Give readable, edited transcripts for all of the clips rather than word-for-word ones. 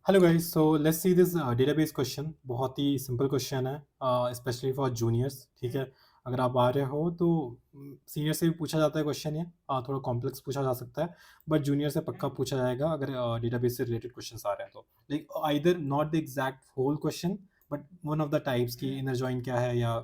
Hello guys, so let's see this database question. बहुत ही simple question है, specially for juniors. ठीक है, अगर आप आ रहे हो तो सीनियर से भी पूछा जाता है क्वेश्चन। ये थोड़ा कॉम्प्लेक्स पूछा जा सकता है, बट जूनियर से पक्का पूछा जाएगा अगर डेटाबेस से रिलेटेड क्वेश्चन आ रहे हैं तो। Like either not the exact whole question, but one of the types की इनर जॉइन क्या है या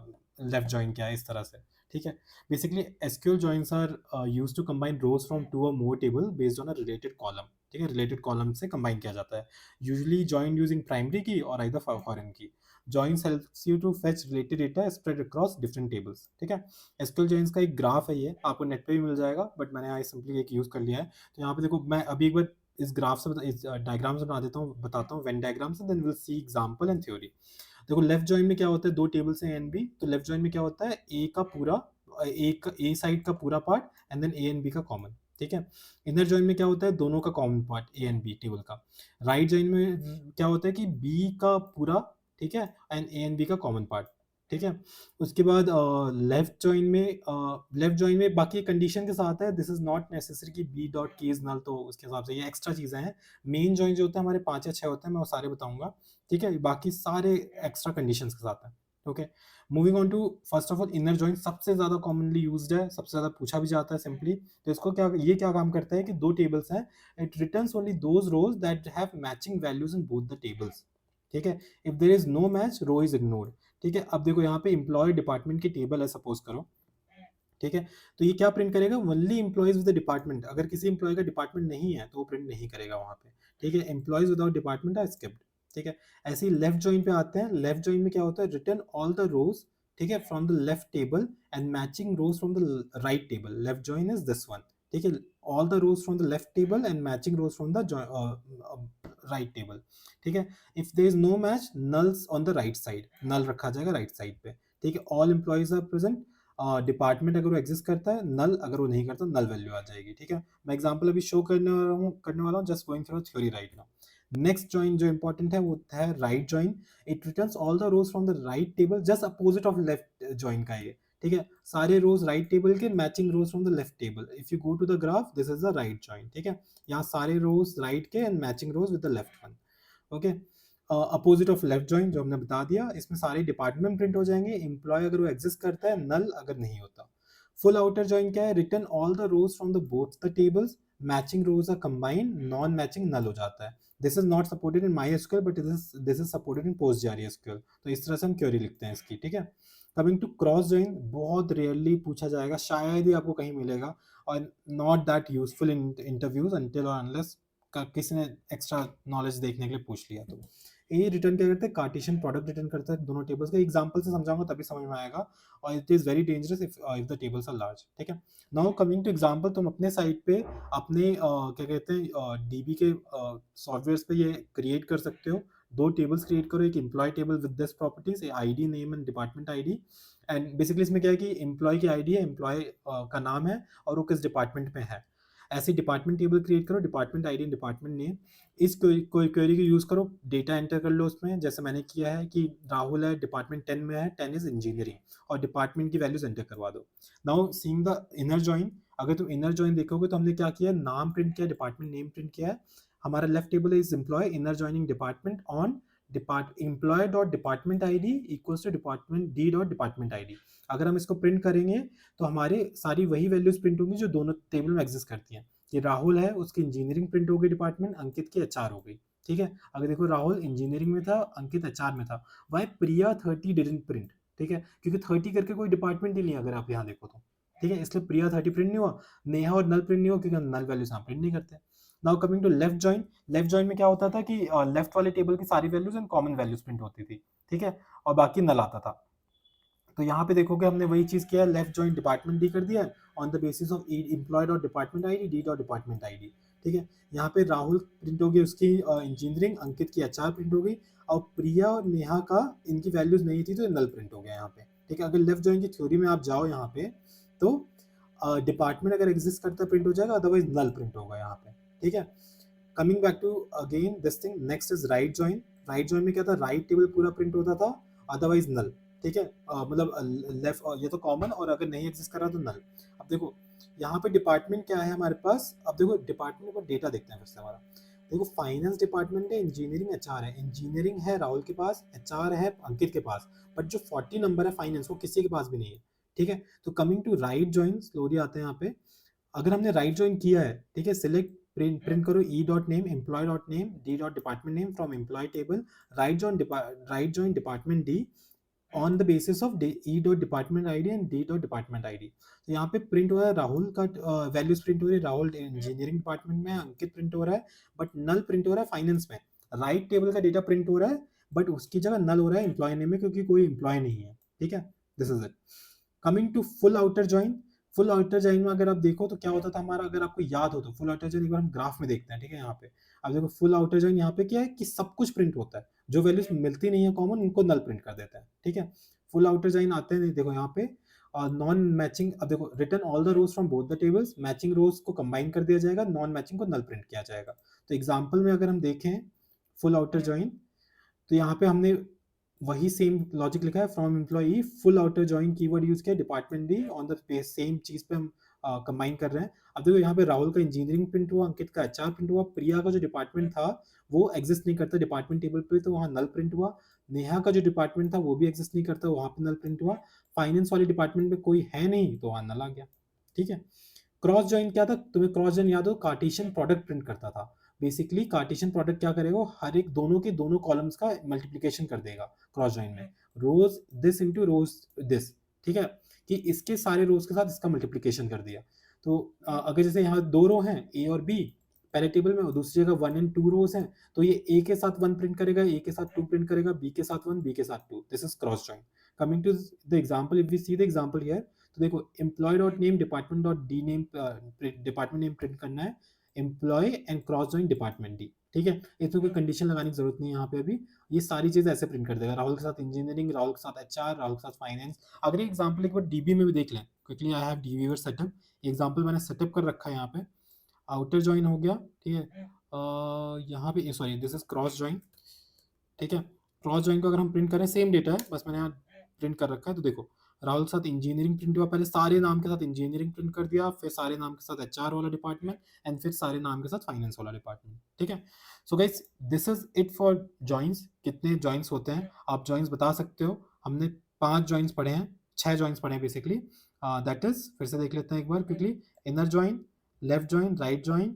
लेफ्ट जॉइन क्या है, इस तरह से। ठीक है, basically SQL joins are used to combine rows from two or more table based on a related column. ठीक है, रिलेटेड कॉलम से कंबाइन किया जाता है, usually joined using primary key or either foreign key. Joins helps you to fetch related data spread across different tables. ठीक है, SQL joins का एक ग्राफ है, ये आपको नेट पे भी मिल जाएगा, बट मैंने यहाँ सिंपली एक यूज कर लिया है। तो यहाँ पे देखो, मैं अभी एक बार इस ग्राफ से इस डायग्राम से बना देता हूँ, बताता हूँ वेन डायग्राम से, then will see example and theory. देखो, लेफ्ट जॉइन में क्या होता है, दो टेबल्स हैं ए एंड बी। तो लेफ्ट जॉइन में क्या होता है, ए का पूरा, ए साइड का पूरा part and then A and B का कॉमन। ठीक है, इनर जॉइन में क्या होता है, दोनों का common part A and B table का। राइट जॉइन में क्या होता है कि बी का पूरा, ठीक है, एंड ए एंड बी का कॉमन पार्ट। ठीक है, उसके बाद लेफ्ट जॉइन में बाकी कंडीशन के साथ है, दिस इज नॉट नेसेसरी कि बी डॉट के इज नल, तो उसके हिसाब से ये एक्स्ट्रा चीजें हैं। मेन जॉइन जो होता है हमारे 5 या 6 होते हैं, मैं वो सारे बताऊंगा। ठीक है, बाकी सारे एक्स्ट्रा कंडीशंस के साथ हैं। Okay, moving on to first of all inner joint, सबसे ज्यादा कॉमनली यूज्ड है, सबसे ज्यादा पूछा भी जाता है सिंपली। तो इसको क्या काम करता है कि दो टेबल्स हैं, it returns only those rows that have matching values in both the tables. ठीक है, if there is no match, row is ignored. ठीक है, अब देखो यहाँ पे एम्प्लॉय डिपार्टमेंट की टेबल है, सपोज करो। ठीक है, तो ये क्या प्रिंट करेगा, only employees with the department. अगर किसी एम्प्लॉय का डिपार्टमेंट नहीं है तो वो प्रिंट नहीं करेगा वहां पे। ठीक है, employees without department are skipped. ठीक है, ऐसे ही लेफ्ट जॉइन पे आते हैं। लेफ्ट जॉइन में क्या होता है, रिटर्न ऑल द रोज, ठीक है, from the left table and matching rows from the right table. Left join is this one. ठीक है, all the rows from the left table and matching rows from the right table. ठीक है, if there is no match, nulls on the right side, null रखा जाएगा right side पे। ठीक है, all employees are present, department अगर वो exist करता है नल, अगर वो नहीं करता नल वैल्यू आ जाएगी। ठीक है, मैं एग्जांपल अभी शो करने वाला हूँ just going through theory right now. Next join जो इंपॉर्टेंट है वो है right join. It returns all the rows from the right table, just opposite of left join का ये। ठीक है, सारे रोज राइट टेबल के, matching rows from the left table. If you go to the graph, this is the right join. ठीक है, यहाँ सारे रोज राइट के and matching rows with the left one. Okay, opposite of left join जो हमने बता दिया, इसमें सारे डिपार्टमेंट प्रिंट हो जाएंगे, एम्प्लॉय अगर वो एग्जिस्ट करता है, नल अगर नहीं होता। फुल आउटर जॉइन क्या है, return all the rows from the both the tables, matching rows are combined, non matching null हो जाता है। This is not supported in MySQL, but this is supported in PostgreSQL. तो इस तरह से हम query लिखते हैं इसकी। ठीक है, कमिंग टू क्रॉस जॉइन, बहुत रेयरली पूछा जाएगा, शायद ही आपको कहीं मिलेगा, और not that useful in interviews until और अनलेस किसी ने एक्स्ट्रा नॉलेज देखने के लिए पूछ लिया। तो ये रिटर्न क्या करते हैं, कार्टेशियन प्रोडक्ट रिटर्न करता है दोनों टेबल्स का। एग्जांपल से समझाऊंगा तभी समझ में आएगा, और it is very dangerous if the tables are large. ठीक है, नाउ कमिंग टू एग्जांपल, तुम अपने साइट पे अपने क्या कहते हैं डीबी के सॉफ्टवेयर पे ये क्रिएट कर सकते हो। दो टेबल्स क्रिएट करो, एक employee table with this properties, a ID name and department ID. And basically इसमें क्या है कि एम्प्लॉय की आईडी है, एम्प्लॉय का नाम है, और वो किस डिपार्टमेंट में है। ऐसे डिपार्टमेंट टेबल क्रिएट करो, डिपार्टमेंट आईडी, डिपार्टमेंट नेम। इस कोई क्वेरी को यूज करो, डेटा एंटर कर लो उसमें, जैसे मैंने किया है कि राहुल है, डिपार्टमेंट 10 में है, 10 इज इंजीनियरिंग, और डिपार्टमेंट की वैल्यूज एंटर करवा दो। Now seeing the inner join, अगर तुम इनर जॉइन देखोगे तो हमने क्या किया, नाम प्रिंट किया, डिपार्टमेंट नेम प्रिंट किया है। हमारा left table is employee, inner joining department on employee dot department ID equals to department D dot department ID. अगर हम इसको प्रिंट करेंगे तो हमारे सारी वही वैल्यूज प्रिंट होंगी जो दोनों टेबल में एग्जिस्ट करती हैं। ये राहुल है, उसकी इंजीनियरिंग प्रिंट हो गई डिपार्टमेंट, अंकित की एचआर हो गई। ठीक है, अगर देखो राहुल इंजीनियरिंग में था, अंकित एचआर में था। Why Priya 30 didn't print? ठीक है, क्योंकि 30 करके कोई डिपार्टमेंट ही नहीं है अगर आप यहाँ देखो तो। ठीक है, इसलिए प्रिया 30 प्रिंट नहीं हुआ। नेहा और नल प्रिंट नहीं हुआ, क्योंकि हम नल वैल्यूज यहाँ प्रिंट नहीं करते। Now coming to left join, left join में क्या होता था कि लेफ्ट वाले टेबल की सारी values and common values print होती थी। ठीक है, और बाकी नल आता था। तो यहाँ पे देखोगे हमने वही चीज किया है, लेफ्ट जॉइन डिपार्टमेंट डी कर दिया है, on the basis of employ dot department ID, D dot department ID. ठीक है, यहाँ पे राहुल प्रिंट हो गई, उसकी इंजीनियरिंग, अंकित की एचआर प्रिंट हो गई, और प्रिया और नेहा का इनकी वैल्यूज नहीं थी तो नल प्रिंट हो गया यहाँ पे। ठीक है, अगर लेफ्ट जॉइन की थ्योरी में आप जाओ यहाँ पे, तो डिपार्टमेंट अगर एग्जिस्ट करता है प्रिंट हो जाएगा, अदरवाइज नल प्रिंट होगा यहाँ पे। ठीक है, coming back to again this thing, next is right join. Right join में क्या था, राइट टेबल पूरा प्रिंट होता था, अदरवाइज नल। ठीक है, मतलब लेफ्ट, ये तो कॉमन, और अगर नहीं एग्जिस्ट कर रहा तो नल। अब देखो यहाँ पे डिपार्टमेंट क्या है हमारे पास, अब देखो डिपार्टमेंट पर डेटा देखते हैं फिर से हमारा। देखो फाइनेंस डिपार्टमेंट है, इंजीनियरिंग एचआर है, इंजीनियरिंग है राहुल के पास, एचआर है अंकित के पास, बट जो 40 नंबर है फाइनेंस वो किसी के पास भी नहीं है। ठीक है, तो coming to right join slowly आते हैं यहाँ पे। अगर हमने राइट ज्वाइन किया है, ठीक है, सिलेक्ट प्रिंट करो E dot name employ dot name D dot department name from employ table right join department D on the basis of E dot department ID and D dot department ID. तो यहाँ पे print हो रहा है राहुल का values print हो रही है, राहुल इंजीनियरिंग डिपार्टमेंट में, अंकित प्रिंट हो रहा है, बट नल प्रिंट हो रहा है फाइनेंस में। राइट टेबल का डेटा प्रिंट हो रहा है, बट उसकी जगह नल हो रहा है एम्प्लॉय नेम में, क्योंकि कोई एम्प्लॉय नहीं है। ठीक है, this is it. Coming to full outer join. Full outer join में अगर आप देखो तो क्या होता था हमारा, अगर आपको याद हो तो फुल आउटर ज्वाइन एक बार हम ग्राफ में देखते हैं। ठीक है, यहाँ पे अब देखो फुल आउटर ज्वाइन यहाँ पे क्या है कि सब कुछ प्रिंट होता है, जो वैल्यूज मिलती नहीं है कॉमन उनको नल प्रिंट कर देते हैं। ठीक है, फुल आउटर ज्वाइन आते हैं, देखो यहाँ पे नॉन मैचिंग, अब देखो return all the rows from both the tables, matching rows को कंबाइन कर दिया जाएगा, नॉन मैचिंग को नल प्रिंट किया जाएगा। तो एग्जांपल में अगर हम देखें फुल आउटर ज्वाइन, तो यहाँ पे हमने वही सेम लॉजिक लिखा है, from employee full outer join keyword use किया, department D on the same चीज पे हम कंबाइन कर रहे हैं। अब देखो यहाँ पे राहुल का इंजीनियरिंग प्रिंट हुआ, अंकित का एचआर प्रिंट हुआ, प्रिया का जो डिपार्टमेंट था वो एग्जिस्ट नहीं करता डिपार्टमेंट टेबल पे, तो वहाँ नल प्रिंट हुआ। नेहा का जो डिपार्टमेंट था वो भी एग्जिस्ट नहीं करता, वहाँ पे नल प्रिंट हुआ। फाइनेंस वाले डिपार्टमेंट में कोई है नहीं तो वहाँ नल आ गया। ठीक है, क्रॉस ज्वाइन क्या था, तुम्हें क्रॉस ज्वाइन याद हो, कार्टेशियन प्रोडक्ट प्रिंट करता था। बेसिकली कार्टेशियन प्रोडक्ट क्या करेगा, हर एक दोनों के दोनों कॉलम्स का मल्टीप्लिकेशन कर देगा क्रॉस ज्वाइन में, रोज दिस इनटू रोज दिस। ठीक है, कि इसके सारे रोज के साथ इसका मल्टीप्लिकेशन कर दिया। तो अगर जैसे यहाँ दो रो हैं ए और बी पहले टेबल में, और दूसरी जगह 1 एंड 2 रोज हैं, तो ये ए के साथ 1 प्रिंट करेगा, ए के साथ 2 प्रिंट करेगा, बी के साथ 1, बी के साथ 2। This is cross join. Coming to the example, if we see the example here, तो देखो employee dot name department dot D name, department name print करना है, employee and cross join department D. ठीक है, इसमें कोई कंडीशन लगाने की जरूरत नहीं है यहाँ पे अभी, ये सारी चीजें ऐसे प्रिंट कर देगा, राहुल के साथ इंजीनियरिंग, राहुल के साथ एचआर, राहुल के साथ फाइनेंस। अगर एग्जांपल एक बार डीबी में भी देख लें quickly, I have dB setup, example मैंने सेटअप कर रखा है यहाँ पे, आउटर ज्वाइन हो गया। ठीक है, यहाँ पे sorry this is cross join. ठीक है, क्रॉस ज्वाइन को अगर हम प्रिंट करें सेम डेटा है, बस मैंने यहाँ प्रिंट कर रखा है। तो देखो राहुल के साथ इंजीनियरिंग प्रिंट हुआ, पहले सारे नाम के साथ इंजीनियरिंग प्रिंट कर दिया, फिर सारे नाम के साथ एचआर वाला डिपार्टमेंट, एंड फिर सारे नाम के साथ फाइनेंस वाला डिपार्टमेंट। ठीक है, so guys this is it for joins. कितने जॉइंस होते हैं आप जॉइंस बता सकते हो, हमने 5 जॉइंस पढ़े हैं, 6 जॉइंस पढ़े हैं बेसिकली। दैट इज, फिर से देख लेते हैं एक बार quickly, inner join, left join, right join,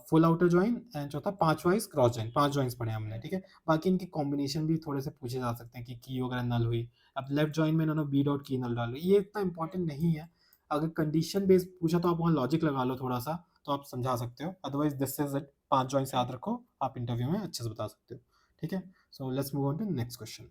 full outer join, and चौथा 5 वाइज क्रॉस जॉइन। 5 जॉइंस पढ़े हमने। ठीक है, बाकी इनके कॉम्बिनेशन भी थोड़े से पूछे जा सकते हैं कि की वगैरह नल हुई, अब लेफ्ट जॉइन में इन्होंने बी डॉट की नल डाल, ये इतना इंपॉर्टेंट नहीं है। अगर कंडीशन बेस्ड पूछा तो आप वहाँ लॉजिक लगा लो थोड़ा सा, तो आप समझा सकते हो, otherwise this is it. 5 joins याद रखो, आप इंटरव्यू में अच्छे से बता सकते हो। ठीक है, so let's move on to next question.